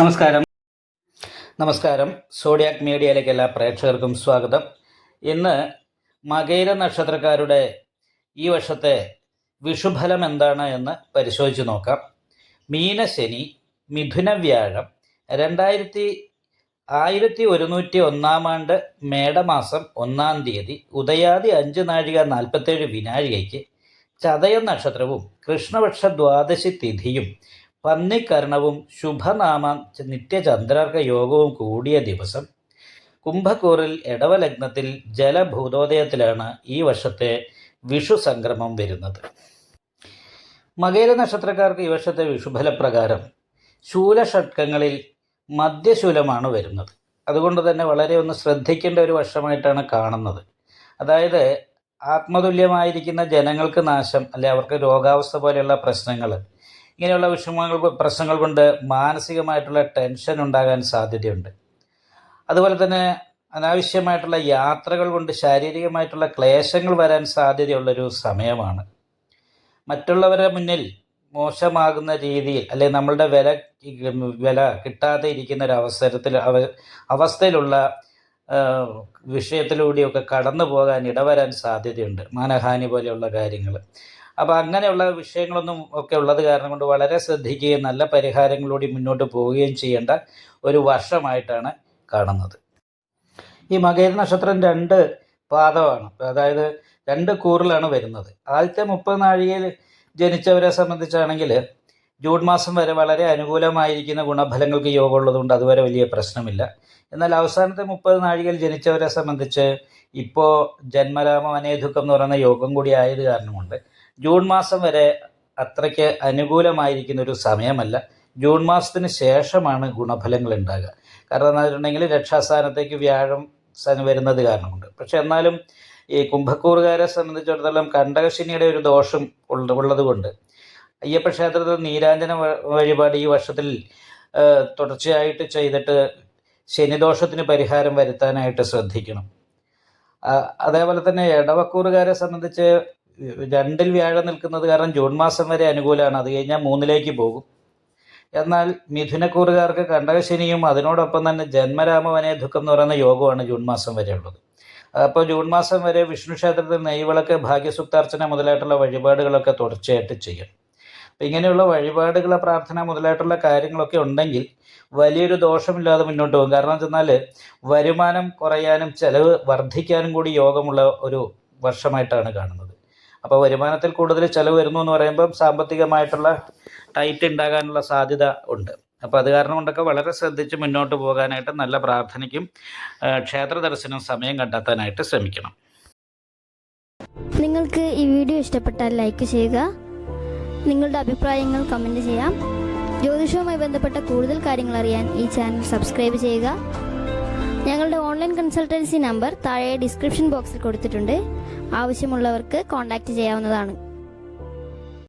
നമസ്കാരം. സോഡിയാക് മീഡിയയിലേക്ക് എല്ലാ പ്രേക്ഷകർക്കും സ്വാഗതം. ഇന്ന് മകയിര നക്ഷത്രക്കാരുടെ ഈ വർഷത്തെ വിഷുഫലം എന്താണ് എന്ന് പരിശോധിച്ച് നോക്കാം. മീനശനി, മിഥുന വ്യാഴം, 1101 മേടമാസം 1-ാം തീയതി ഉദയാദി 5:47 വിനാഴികയ്ക്ക് ചതയം നക്ഷത്രവും കൃഷ്ണപക്ഷ ദ്വാദശി തിഥിയും പന്നിക്കർണവും ശുഭനാമ നിത്യചന്ദ്രാർക്ക യോഗവും കൂടിയ ദിവസം കുംഭക്കൂറിൽ ഇടവലഗ്നത്തിൽ ജലഭൂതോദയത്തിലാണ് ഈ വർഷത്തെ വിഷു സംക്രമം വരുന്നത്. മകയിര നക്ഷത്രക്കാർക്ക് ഈ വർഷത്തെ വിഷുഫലപ്രകാരം ശൂലഷട്കങ്ങളിൽ മധ്യശൂലമാണ് വരുന്നത്. അതുകൊണ്ട് തന്നെ വളരെ ഒന്ന് ശ്രദ്ധിക്കേണ്ട ഒരു വർഷമായിട്ടാണ് കാണുന്നത്. അതായത് ആത്മതുല്യമായിരിക്കുന്ന ജനങ്ങൾക്ക് നാശം, അല്ലെ അവർക്ക് രോഗാവസ്ഥ പോലെയുള്ള പ്രശ്നങ്ങൾ, ഇങ്ങനെയുള്ള പ്രശ്നങ്ങൾ കൊണ്ട് മാനസികമായിട്ടുള്ള ടെൻഷൻ ഉണ്ടാകാൻ സാധ്യതയുണ്ട്. അതുപോലെ തന്നെ അനാവശ്യമായിട്ടുള്ള യാത്രകൾ കൊണ്ട് ശാരീരികമായിട്ടുള്ള ക്ലേശങ്ങൾ വരാൻ സാധ്യതയുള്ളൊരു സമയമാണ്. മറ്റുള്ളവരുടെ മുന്നിൽ മോശമാകുന്ന രീതിയിൽ, അല്ലെ നമ്മളുടെ വില കിട്ടാതെ ഇരിക്കുന്ന ഒരു അവസ്ഥയിലുള്ള വിഷയത്തിലൂടെയൊക്കെ കടന്നു പോകാൻ ഇടവരാൻ സാധ്യതയുണ്ട്, മാനഹാനി പോലെയുള്ള കാര്യങ്ങൾ. അപ്പോൾ അങ്ങനെയുള്ള വിഷയങ്ങളൊന്നും ഒക്കെ ഉള്ളത് കാരണം കൊണ്ട് വളരെ ശ്രദ്ധിക്കുകയും നല്ല പരിഹാരങ്ങളോടെ മുന്നോട്ട് പോവുകയും ചെയ്യേണ്ട ഒരു വർഷമായിട്ടാണ് കാണുന്നത്. ഈ മകയിര നക്ഷത്രം 2 പാദമാണ്, അതായത് 2 കൂറിലാണ് വരുന്നത്. ആദ്യത്തെ 30 നാഴികയിൽ ജനിച്ചവരെ സംബന്ധിച്ചാണെങ്കിൽ ജൂൺ മാസം വരെ വളരെ അനുകൂലമായിരിക്കുന്ന ഗുണഫലങ്ങൾക്ക് യോഗമുള്ളതുകൊണ്ട് അതുവരെ വലിയ പ്രശ്നമില്ല. എന്നാൽ അവസാനത്തെ 30 നാഴികയിൽ ജനിച്ചവരെ സംബന്ധിച്ച് ഇപ്പോൾ ജന്മരാമ വനേദുഃഖം എന്ന് പറയുന്ന യോഗം കൂടി ആയത് കാരണമുണ്ട് ജൂൺ മാസം വരെ അത്രയ്ക്ക് അനുകൂലമായിരിക്കുന്ന ഒരു സമയമല്ല. ജൂൺ മാസത്തിന് ശേഷമാണ് ഗുണഫലങ്ങൾ ഉണ്ടാകുക. കാരണം എന്താ വെച്ചിട്ടുണ്ടെങ്കിൽ രക്ഷാസ്ഥാനത്തേക്ക് വ്യാഴം വരുന്നത് കാരണമുണ്ട്. പക്ഷെ എന്നാലും ഈ കുംഭക്കൂറുകാരെ സംബന്ധിച്ചിടത്തോളം കണ്ടകശനിയുടെ ഒരു ദോഷം ഉള്ളത് കൊണ്ട് അയ്യപ്പ ക്ഷേത്രത്തിൽ നീരാഞ്ജന വഴിപാട് ഈ വർഷത്തിൽ തുടർച്ചയായിട്ട് ചെയ്തിട്ട് ശനിദോഷത്തിന് പരിഹാരം വരുത്താനായിട്ട് ശ്രദ്ധിക്കണം. അതേപോലെ തന്നെ ഇടവക്കൂറുകാരെ സംബന്ധിച്ച് 2-ൽ വ്യാഴം നിൽക്കുന്നത് കാരണം ജൂൺ മാസം വരെ അനുകൂലമാണ്. അത് കഴിഞ്ഞാൽ 3-ലേക്ക് പോകും. എന്നാൽ മിഥുനക്കൂറുകാർക്ക് കണ്ടകശനിയും അതിനോടൊപ്പം തന്നെ ജന്മരാമ വനേദുഃഖം എന്ന് പറയുന്ന യോഗമാണ് ജൂൺ മാസം വരെ ഉള്ളത്. അപ്പോൾ ജൂൺ മാസം വരെ വിഷ്ണു ക്ഷേത്രത്തിൽ നെയ്വിളക്ക്, ഭാഗ്യസുക്താർച്ചന മുതലായിട്ടുള്ള വഴിപാടുകളൊക്കെ തുടർച്ചയായിട്ട് ചെയ്യണം. അപ്പം ഇങ്ങനെയുള്ള വഴിപാടുകൾ, പ്രാർത്ഥന മുതലായിട്ടുള്ള കാര്യങ്ങളൊക്കെ ഉണ്ടെങ്കിൽ വലിയൊരു ദോഷമില്ലാതെ മുന്നോട്ട് പോകും. കാരണം എന്തെന്നാൽ വരുമാനം കുറയാനും ചെലവ് വർദ്ധിക്കാനും കൂടി യോഗമുള്ള ഒരു വർഷമായിട്ടാണ് കാണുന്നത്. അപ്പോൾ വരുമാനത്തിൽ കൂടുതൽ ചെലവ് വരുന്നു എന്ന് പറയുമ്പം സാമ്പത്തികമായിട്ടുള്ള ടൈറ്റ് ഉണ്ടാകാനുള്ള സാധ്യത ഉണ്ട്. അപ്പോൾ അത് കാരണം കൊണ്ടൊക്കെ വളരെ ശ്രദ്ധിച്ച് മുന്നോട്ട് പോകാനായിട്ട് നല്ല പ്രാർത്ഥനയ്ക്കും ക്ഷേത്ര ദർശനം സമയം കണ്ടെത്താനായിട്ട് ശ്രമിക്കണം. നിങ്ങൾക്ക് ഈ വീഡിയോ ഇഷ്ടപ്പെട്ടാൽ ലൈക്ക് ചെയ്യുക, നിങ്ങളുടെ അഭിപ്രായങ്ങൾ കമൻറ്റ് ചെയ്യാം. ജ്യോതിഷവുമായി ബന്ധപ്പെട്ട കൂടുതൽ കാര്യങ്ങൾ അറിയാൻ ഈ ചാനൽ സബ്സ്ക്രൈബ് ചെയ്യുക. ഞങ്ങളുടെ ഓൺലൈൻ കൺസൾട്ടൻസി നമ്പർ താഴെ ഡിസ്ക്രിപ്ഷൻ ബോക്സിൽ കൊടുത്തിട്ടുണ്ട്. ആവശ്യമുള്ളവർക്ക് കോൺടാക്റ്റ് ചെയ്യാവുന്നതാണ്.